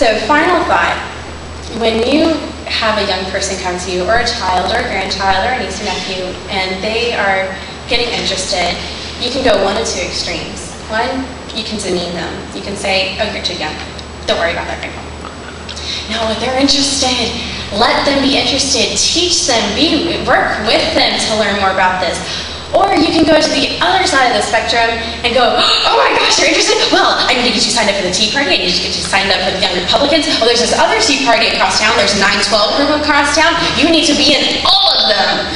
So final thought, when you have a young person come to you, or a child, or a grandchild, or a niece or nephew, and they are getting interested, you can go one of two extremes. One, you can demean them. You can say, oh, you're too young. Don't worry about that right now. No, if they're interested, let them be interested. Teach them, work with them to learn more about this. Or you can go to the other side of the spectrum and go, oh my gosh, you're interested? Well, I need to get you signed up for the Tea Party. I need to get you signed up for the Young Republicans. Oh, there's this other Tea Party across town. There's 912 group across town. You need to be in all of them.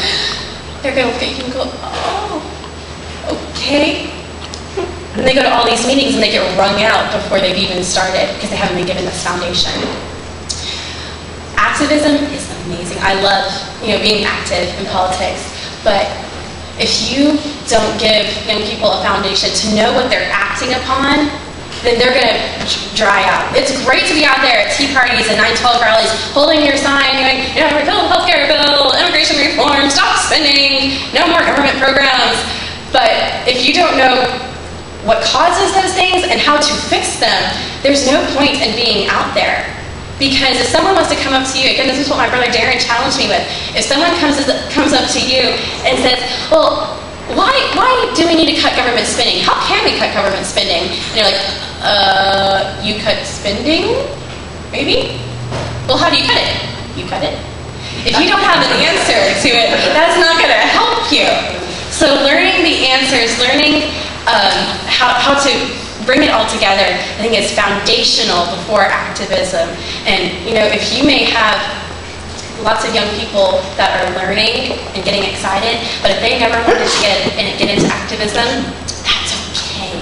They're going, okay, you can go, oh, okay. And they go to all these meetings and they get wrung out before they've even started because they haven't been given this foundation. Activism is amazing. I love, being active in politics, but if you don't give young people a foundation to know what they're acting upon, then they're going to dry out. It's great to be out there at tea parties and 912 rallies, holding your sign, going, repeal the healthcare bill, immigration reform, stop spending, no more government programs. But if you don't know what causes those things and how to fix them, there's no point in being out there. Because if someone wants to come up to you, again, this is what my brother Darren challenged me with. If someone comes up to you and says, well, why do we need to cut government spending? How can we cut government spending? And you're like, you cut spending? Maybe? Well, how do you cut it? You cut it. If you don't have an answer to it, that's not going to help you. So learning the answers, learning how to bring it all together, I think is foundational before activism. And if you may have lots of young people that are learning and getting excited, but if they never wanted to get into activism, that's okay.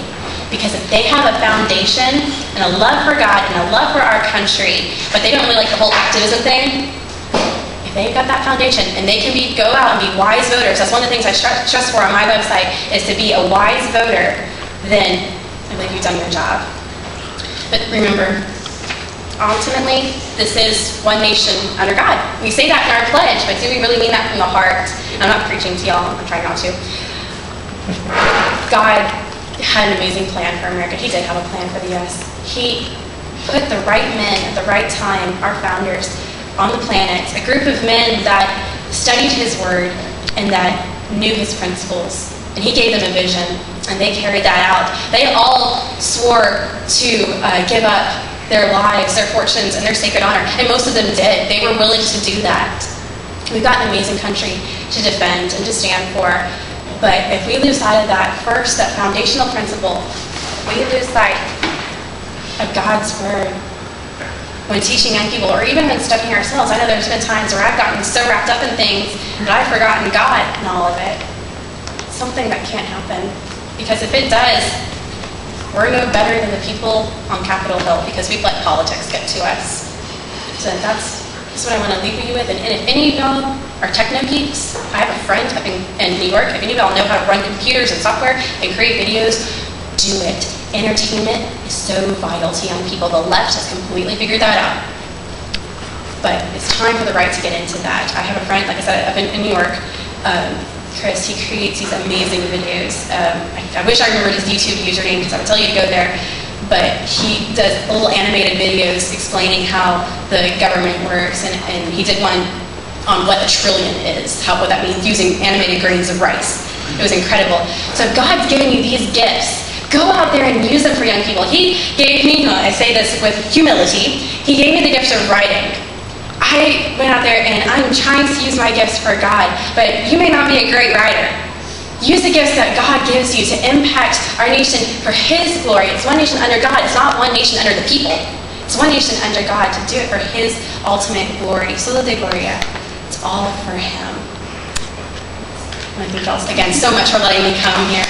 Because if they have a foundation and a love for God and a love for our country, but they don't really like the whole activism thing, if they've got that foundation and they can go out and be wise voters, that's one of the things I stress for on my website, is to be a wise voter, then I believe you've done your job. But remember, ultimately, this is one nation under God. We say that in our pledge, but do we really mean that from the heart? I'm not preaching to y'all, I'm trying not to. God had an amazing plan for America. He did have a plan for the U.S. He put the right men at the right time, our founders, on the planet, a group of men that studied His Word and that knew His principles. And He gave them a vision, and they carried that out. They all swore to give up their lives, their fortunes, and their sacred honor. And most of them did. They were willing to do that. We've got an amazing country to defend and to stand for. But if we lose sight of that first, that foundational principle, we lose sight of God's Word when teaching young people, or even when studying ourselves. I know there's been times where I've gotten so wrapped up in things that I've forgotten God and all of it. It's something that can't happen. Because if it does, we're no better than the people on Capitol Hill because we've let politics get to us. So that's what I want to leave you with. And if any of y'all are techno geeks, I have a friend up in New York. If any of y'all know how to run computers and software and create videos, do it. Entertainment is so vital to young people. The left has completely figured that out. But it's time for the right to get into that. I have a friend, like I said, up in New York, Chris, he creates these amazing videos. I wish I remembered his YouTube username because I would tell you to go there. But he does little animated videos explaining how the government works. And he did one on what a trillion is, what that means, using animated grains of rice. It was incredible. So God's giving you these gifts. Go out there and use them for young people. He gave me, I say this with humility, He gave me the gift of writing. I went out there and I'm trying to use my gifts for God, but you may not be a great writer. Use the gifts that God gives you to impact our nation for His glory. It's one nation under God. It's not one nation under the people. It's one nation under God to do it for His ultimate glory. Solo de Gloria. It's all for Him. I thank y'all again so much for letting me come here.